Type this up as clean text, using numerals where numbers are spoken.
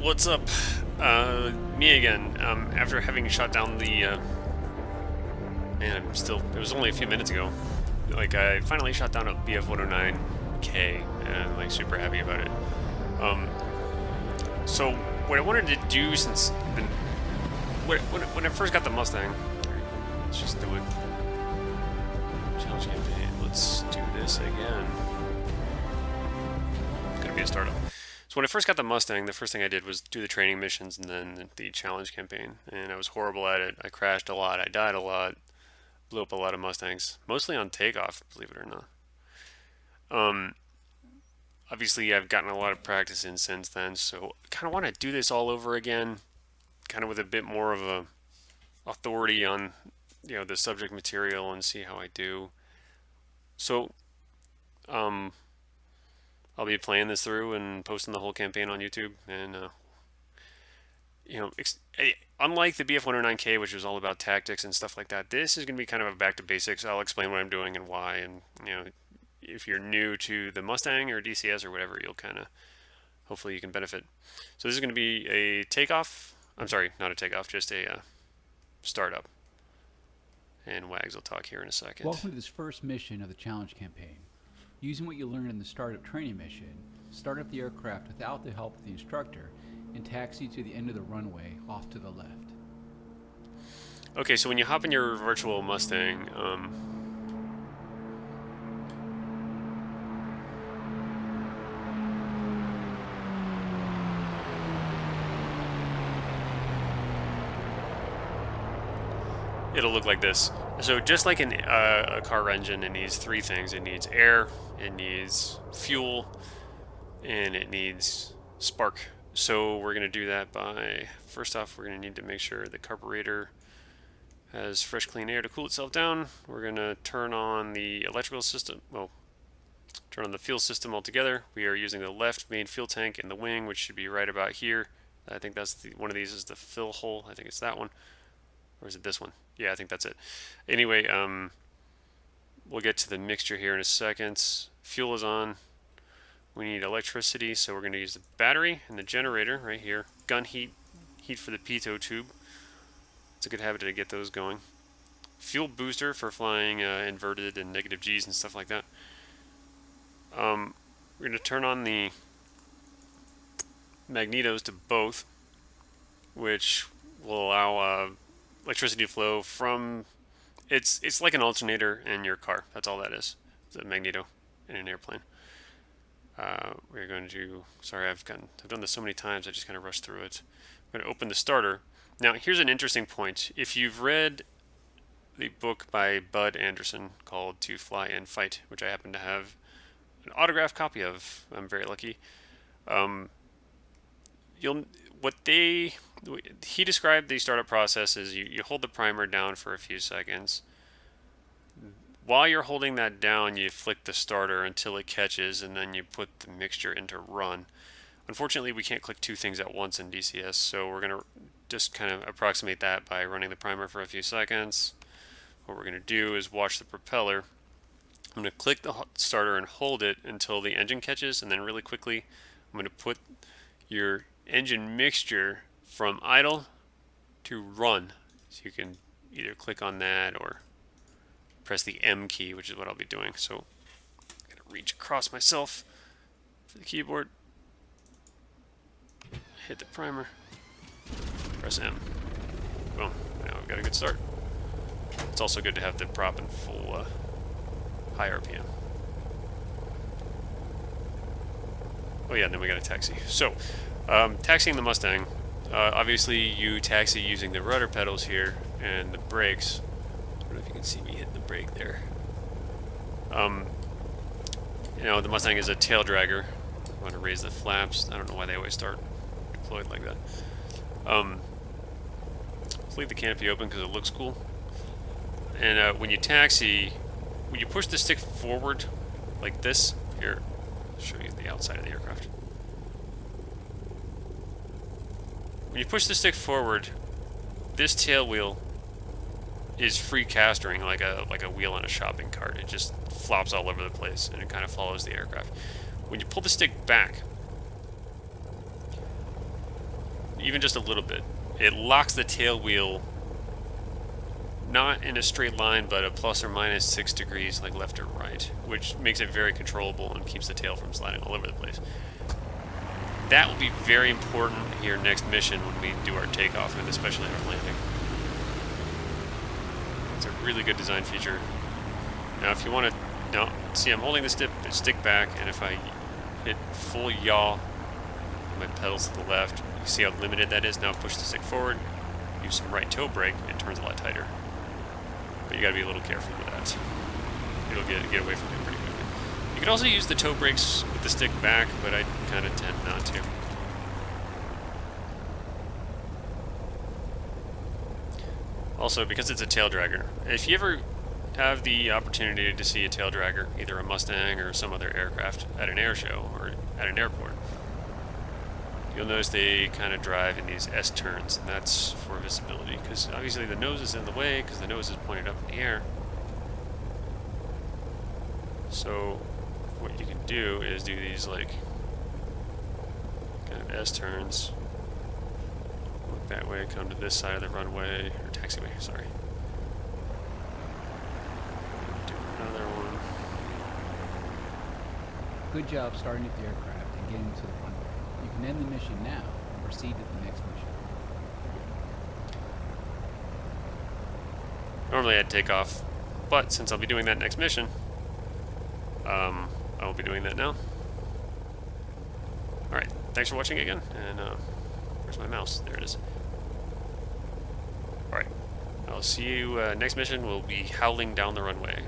What's up? Me again. After having shot down the, man, it was only a few minutes ago. Like, I finally shot down a BF-109K, and I'm, like, super happy about it. Um, so, what I wanted to do since, when I first got the Mustang, let's just do it. Challenge campaign, let's do this again. It's gonna be a startup. So when I first got the Mustang, the first thing I did was do the training missions and then the challenge campaign. And I was horrible at it. I crashed a lot. I died a lot. Blew up a lot of Mustangs. Mostly on takeoff, believe it or not. Um, Obviously, I've gotten a lot of practice in since then. So I kind of want to do this all over again. Kind of with a bit more of a authority on, the subject material and see how I do. So, um, I'll be playing this through and posting the whole campaign on YouTube and unlike the BF-109K, which was all about tactics and stuff like that, this is going to be kind of a back to basics. I'll explain what I'm doing and why, and if you're new to the Mustang or DCS or whatever, you'll kind of hopefully you can benefit. So this is going to be a takeoff. I'm sorry, not a takeoff, just a startup. And Wags will talk here in a second. Welcome to this first mission of the challenge campaign. Using what you learned in the startup training mission, start up the aircraft without the help of the instructor and taxi to the end of the runway off to the left. Okay, so when you hop in your virtual Mustang, it'll look like this. So just like in a car engine, it needs three things. It needs air, it needs fuel, and it needs spark. So we're going to do that by, first off, we're going to need to make sure the carburetor has fresh, clean air to cool itself down. We're going to turn on the electrical system, turn on the fuel system altogether. We are using the left main fuel tank in the wing, which should be right about here. I think that's one of these is the fill hole. I think it's that one. Or is it this one? Yeah, I think that's it. Anyway, we'll get to the mixture here in a second. Fuel is on. We need electricity, so we're going to use the battery and the generator right here. Gun heat for the pitot tube. It's a good habit to get those going. Fuel booster for flying inverted and negative G's and stuff like that. We're going to turn on the magnetos to both, which will allow electricity to flow from. It's like an alternator in your car. That's all that is. It's a magneto in an airplane. We're going to, sorry, I've done this so many times, I just kind of rushed through it. I'm going to open the starter. Now, here's an interesting point. If you've read the book by Bud Anderson called To Fly and Fight, which I happen to have an autographed copy of, I'm very lucky. He described the startup process as you hold the primer down for a few seconds. While you're holding that down, you flick the starter until it catches, and then you put the mixture into run. Unfortunately, we can't click two things at once in DCS, so we're going to just kind of approximate that by running the primer for a few seconds. What we're going to do is watch the propeller. I'm going to click the starter and hold it until the engine catches, and then really quickly, I'm going to put your engine mixture from idle to run. So you can either click on that or press the M key, which is what I'll be doing. So I'm going to reach across myself for the keyboard. Hit the primer. Press M. Boom. Now we've got a good start. It's also good to have the prop in full high RPM. Oh yeah, and then we got a taxi. So, taxiing the Mustang. Obviously, you taxi using the rudder pedals here and the brakes. I don't know if you can see me hitting the brake there. The Mustang is a tail dragger. I want to raise the flaps. I don't know why they always start deployed like that. Let's leave the canopy open because it looks cool. And when you taxi, when you push the stick forward like this, here, I'll show you the outside of the aircraft. When you push the stick forward, this tail wheel is free castering like a wheel on a shopping cart. It just flops all over the place and it kind of follows the aircraft. When you pull the stick back, even just a little bit, it locks the tail wheel not in a straight line, but a plus or minus 6 degrees, like left or right, which makes it very controllable and keeps the tail from sliding all over the place. That will be very important here next mission when we do our takeoff, and especially our landing. It's a really good design feature. Now, if you want to, now, see, I'm holding the stick back, and if I hit full yaw, my pedals to the left, you see how limited that is. Now push the stick forward, use some right toe brake, and it turns a lot tighter. But you gotta be a little careful with that. It'll get away from you pretty quickly. You can also use the toe brakes with the stick back, but I kind of tend not to. Also, because it's a tail dragger, if you ever have the opportunity to see a tail dragger, either a Mustang or some other aircraft at an air show or at an airport, you'll notice they kind of drive in these S-turns, and that's for visibility, because obviously the nose is in the way, because the nose is pointed up in the air. So what you can do is do these like kind of S-turns. Look that way, come to this side of the runway, or taxiway, sorry. Do another one. Good job starting at the aircraft and getting to the runway. You can end the mission now and proceed to the next mission. Normally I'd take off, but since I'll be doing that next mission, I will be doing that now. Alright, thanks for watching again, and where's my mouse? There it is. Alright, I'll see you, next mission will be howling down the runway.